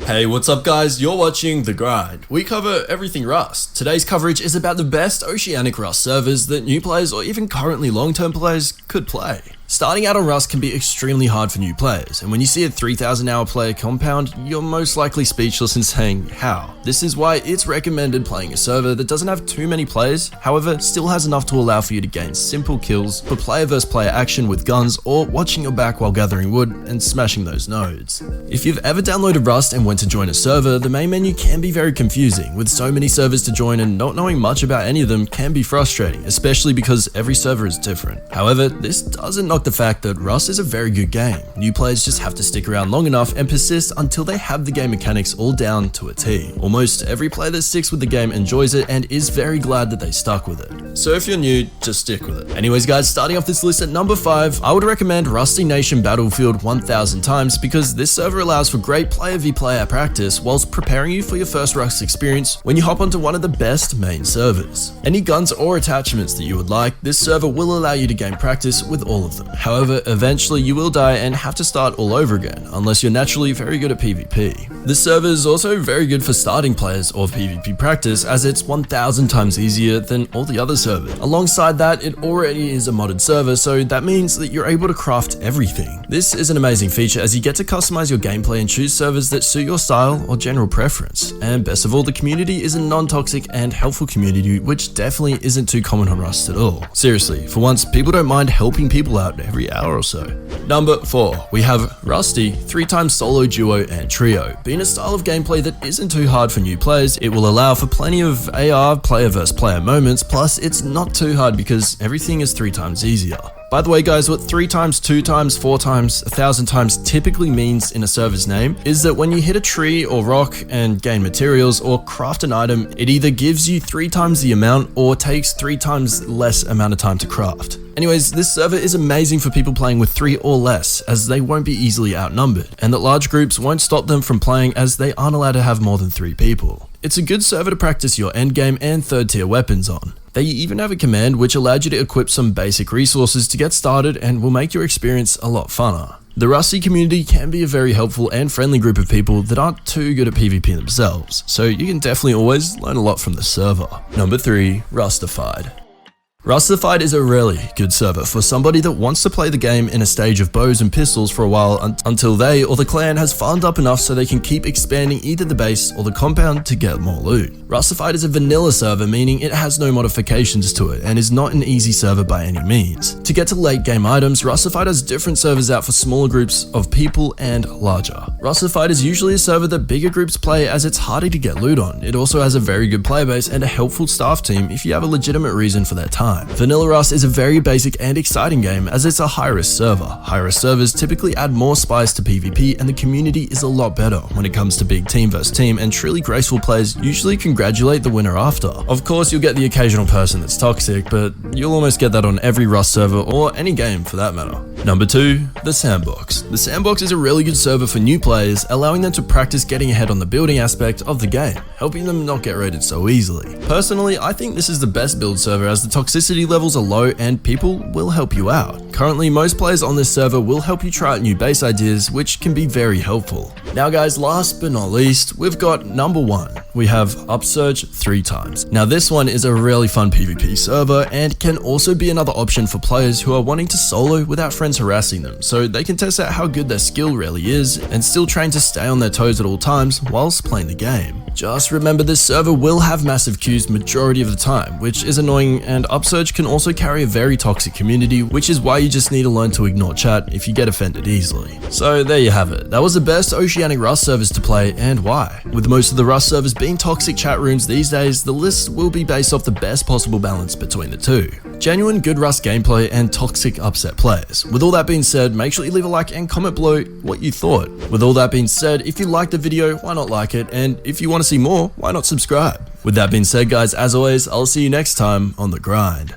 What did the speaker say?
Hey, what's up guys? You're watching The Grind. We cover everything Rust. Today's coverage is about the best Oceanic Rust servers that new players or even currently long-term players could play. Starting out on Rust can be extremely hard for new players, and when you see a 3,000 hour player compound, you're most likely speechless and saying, how? This is why it's recommended playing a server that doesn't have too many players, however, still has enough to allow for you to gain simple kills for player versus player action with guns or watching your back while gathering wood and smashing those nodes. If you've ever downloaded Rust and went to join a server, the main menu can be very confusing, with so many servers to join and not knowing much about any of them can be frustrating, especially because every server is different. However, this doesn't knock the fact that Rust is a very good game. New players just have to stick around long enough and persist until they have the game mechanics all down to a T. Almost every player that sticks with the game enjoys it and is very glad that they stuck with it. So if you're new, just stick with it. Anyways guys, starting off this list at number 5, I would recommend Rusty Nation Battlefield 1000 times because this server allows for great player v player practice whilst preparing you for your first Rust experience when you hop onto one of the best main servers. Any guns or attachments that you would like, this server will allow you to gain practice with all of them. However, eventually you will die and have to start all over again, unless you're naturally very good at PvP. This server is also very good for starting players or PvP practice as it's 1000 times easier than all the other servers. Alongside that, it already is a modded server, so that means that you're able to craft everything. This is an amazing feature as you get to customize your gameplay and choose servers that suit your style or general preference. And best of all, the community is a non-toxic and helpful community, which definitely isn't too common on Rust at all. Seriously, for once, people don't mind helping people out every hour or so. Number 4, we have Rusty 3x solo, duo, and trio. Being a style of gameplay that isn't too hard for new players, it will allow for plenty of AR player versus player moments, plus it's not too hard because everything is 3 times easier. By the way guys, what 3 times, 2 times, 4 times, 1,000 times typically means in a server's name is that when you hit a tree or rock and gain materials or craft an item, it either gives you 3 times the amount or takes 3 times less amount of time to craft. Anyways, this server is amazing for people playing with 3 or less, as they won't be easily outnumbered, and that large groups won't stop them from playing as they aren't allowed to have more than 3 people. It's a good server to practice your endgame and 3rd tier weapons on. They even have a command which allows you to equip some basic resources to get started and will make your experience a lot funner. The Rusty community can be a very helpful and friendly group of people that aren't too good at PvP themselves, so you can definitely always learn a lot from the server. Number 3, RUSTAFIED. RUSTAFIED is a really good server for somebody that wants to play the game in a stage of bows and pistols for a while until they or the clan has farmed up enough so they can keep expanding either the base or the compound to get more loot. RUSTAFIED is a vanilla server, meaning it has no modifications to it and is not an easy server by any means. To get to late game items, RUSTAFIED has different servers out for smaller groups of people and larger. RUSTAFIED is usually a server that bigger groups play as it's harder to get loot on. It also has a very good player base and a helpful staff team if you have a legitimate reason for their time. Vanilla Rust is a very basic and exciting game as it's a high-risk server. High-risk servers typically add more spice to PvP and the community is a lot better when it comes to big team versus team, and truly graceful players usually congratulate the winner after. Of course, you'll get the occasional person that's toxic, but you'll almost get that on every Rust server or any game for that matter. Number 2, the SANDBOX. The SANDBOX is a really good server for new players, allowing them to practice getting ahead on the building aspect of the game, helping them not get raided so easily. Personally, I think this is the best build server as the toxicity levels are low and people will help you out. Currently, most players on this server will help you try out new base ideas, which can be very helpful. Now guys, last but not least, we've got number 1. We have Upsurge 3 times. Now this one is a really fun PvP server and can also be another option for players who are wanting to solo without friends harassing them, so they can test out how good their skill really is and still train to stay on their toes at all times whilst playing the game. Just remember, this server will have massive queues majority of the time, which is annoying, and Upsurge can also carry a very toxic community, which is why you just need to learn to ignore chat if you get offended easily. So there you have it. That was the best Oceanic Rust servers to play and why. With most of the Rust servers being toxic chat rooms these days, the list will be based off the best possible balance between the two. Genuine good Rust gameplay and toxic upset players. With all that being said, make sure you leave a like and comment below what you thought. With all that being said, if you liked the video, why not like it? And if you want to see more, why not subscribe? With that being said guys, as always, I'll see you next time on The Grind.